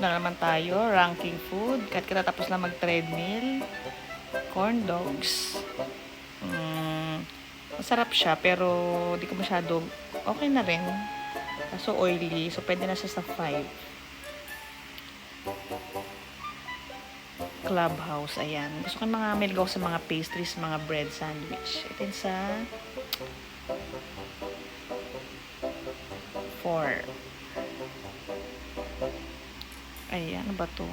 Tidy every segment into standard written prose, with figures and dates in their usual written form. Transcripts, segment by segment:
Na naman tayo, ranking food. Kahit katatapos lang mag-treadmill. Corn dogs. Masarap siya, pero di ko masyado, okay na rin. Kaso oily, so pwede na siya sa 5. Clubhouse, ayan. Gusto ko yung mga miligaw sa mga pastries, mga bread sandwich. Ito yun sa 4. Ayan, ano ba to?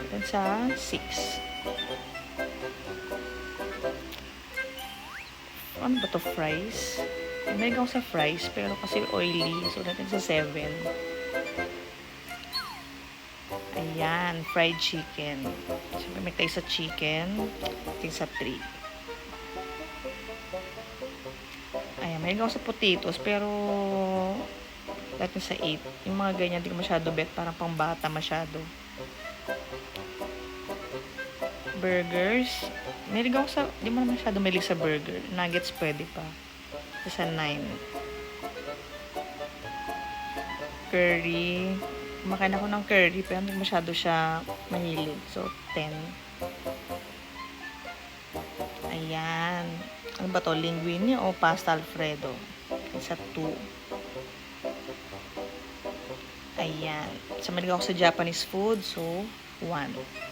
Ito yun sa 6. Ano ba to? Fries? May ako sa fries, pero kasi oily. So, natin sa 7. Ayan, fried chicken. Siyempre, may tayo sa chicken. Natin sa 3. Ayan, may ako sa potatoes, pero natin sa 8. Yung mga ganyan, di ko masyado bet. Parang pang bata masyado. Burgers. Mahilig ako sa, di mo na masyado mahilig sa burger. Nuggets pwede pa. Sa 9. Curry. Kumakain ako ng curry, pero hindi masyado siya mahilig. So, 10. Ayan. Ano ba to? Linguine o pasta alfredo? Sa 2. Ayan. So, mahilig ako sa Japanese food. So, 1.